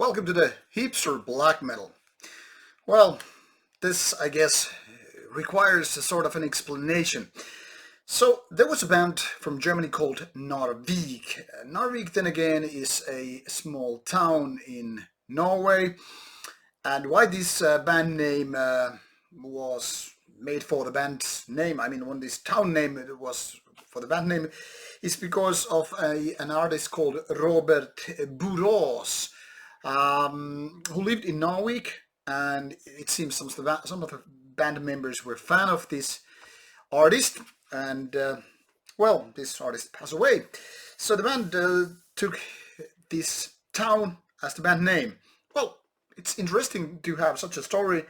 Welcome to the hipster black metal. Well, this, I guess, requires a sort of an explanation. So, there was a band from Germany called Nrvk. Narvik, then again, is a small town in Norway. And why this band name was made for the band's name, I mean, when this town name was for the band name, is because of an artist called Robert Burås, who lived in Norway, and it seems some of the band members were fan of this artist, and well, this artist passed away. So the band took this town as the band name. Well, it's interesting to have such a story,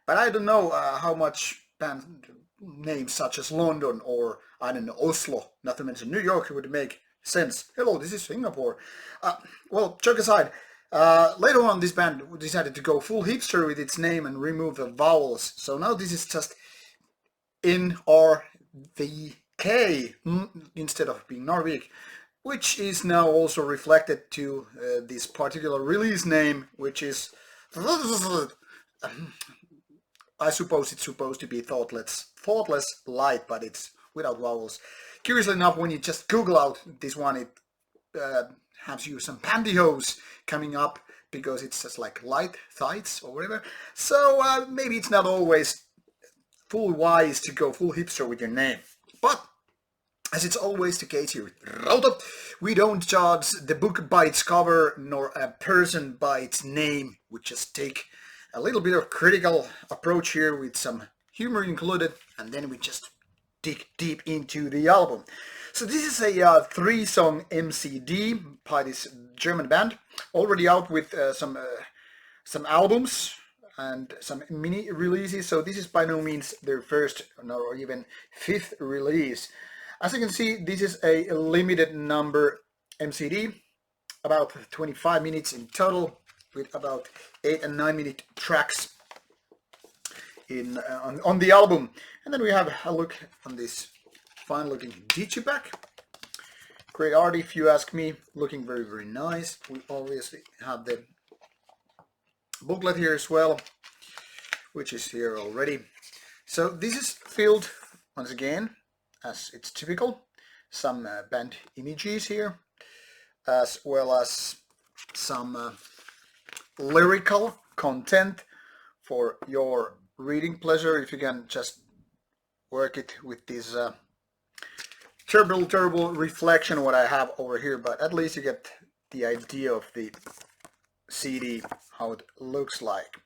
but I don't know how much band names such as London or I don't know Oslo, not to mention New York, would make sense. Hello, this is Singapore. Well, joke aside. Later on, this band decided to go full hipster with its name and remove the vowels. So now this is just Nrvk instead of being Narvik, which is now also reflected to this particular release name, which is I suppose it's supposed to be Thghtlss Lght, but it's without vowels. Curiously enough, when you just Google out this one, it has you some pantyhose coming up because it's just like light tights or whatever. So maybe it's not always full wise to go full hipster with your name. But as it's always the case here with Rauta, we don't judge the book by its cover nor a person by its name. We just take a little bit of critical approach here with some humor included, and then we just dig deep into the album. So this is a 3-song MCD by this German band, already out with some albums and some mini releases. So this is by no means their first or even fifth release. As you can see, this is a limited number MCD, about 25 minutes in total, with about 8 and 9 minute tracks on the album. And then we have a look on this fine looking digipack. Great art, if you ask me, looking very, very nice. We obviously have the booklet here as well, which is here already. So this is filled, once again, as it's typical, some band images here, as well as some lyrical content for your reading pleasure, if you can just work it with this terrible reflection what I have over here, but at least you get the idea of the CD, how it looks like.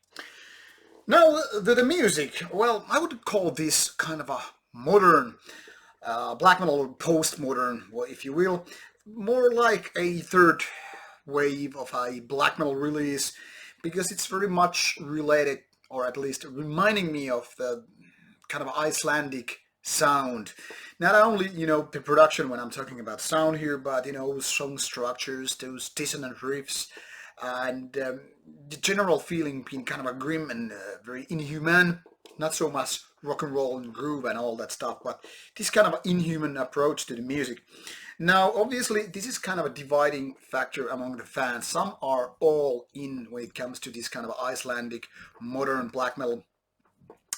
Now the music, well, I would call this kind of a modern black metal, post-modern, if you will, more like a third wave of a black metal release, because it's very much related, or at least reminding me of the kind of Icelandic sound. Not only, the production when I'm talking about sound here, but, song structures, those dissonant riffs, and the general feeling being kind of a grim and very inhuman, not so much rock and roll and groove and all that stuff, but this kind of inhuman approach to the music. Now, obviously, this is kind of a dividing factor among the fans. Some are all in when it comes to this kind of Icelandic modern black metal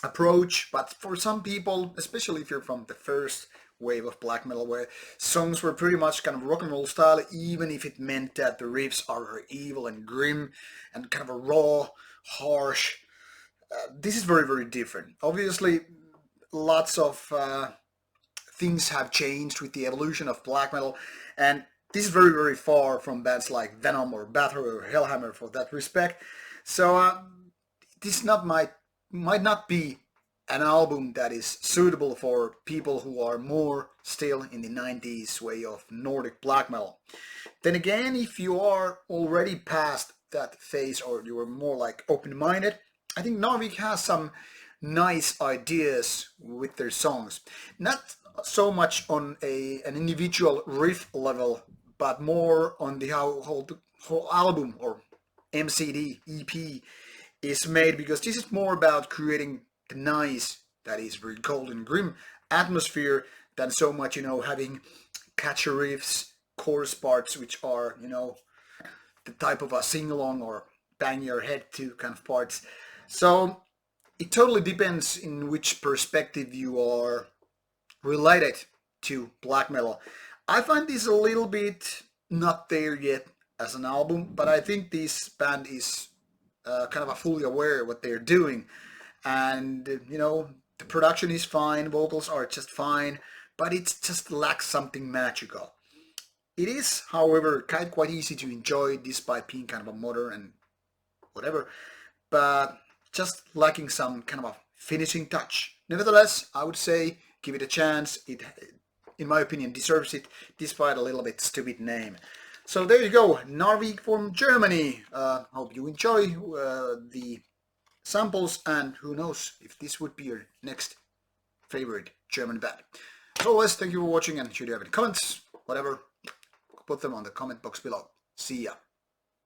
approach, but for some people, especially if you're from the first wave of black metal, where songs were pretty much kind of rock and roll style, even if it meant that the riffs are very evil and grim and kind of a raw, harsh, this is very, very different. Obviously, lots of things have changed with the evolution of black metal, and this is very, very far from bands like Venom or Bathory or Hellhammer for that respect. So this might not be an album that is suitable for people who are more still in the 90s way of Nordic black metal. Then again, if you are already past that phase or you are more like open-minded, I think Narvik has some nice ideas with their songs. Not so much on an individual riff level, but more on the how whole album or MCD, EP is made, because this is more about creating the nice, that is very cold and grim atmosphere than so much, having catchy riffs, chorus parts which are, the type of a sing-along or bang your head to kind of parts. So it totally depends in which perspective you are related to black metal. I find this a little bit not there yet as an album, but I think this band is kind of a fully aware of what they're doing, and the production is fine, vocals are just fine, but it just lacks something magical. It is, however, quite easy to enjoy despite being kind of a modern and whatever, but just lacking some kind of a finishing touch. Nevertheless, I would say give it a chance. It, in my opinion, deserves it, despite a little bit stupid name. So there you go, Nrvk from Germany. Hope you enjoy the samples, and who knows if this would be your next favorite German band. As always, thank you for watching, and should you have any comments, whatever, put them on the comment box below. See ya.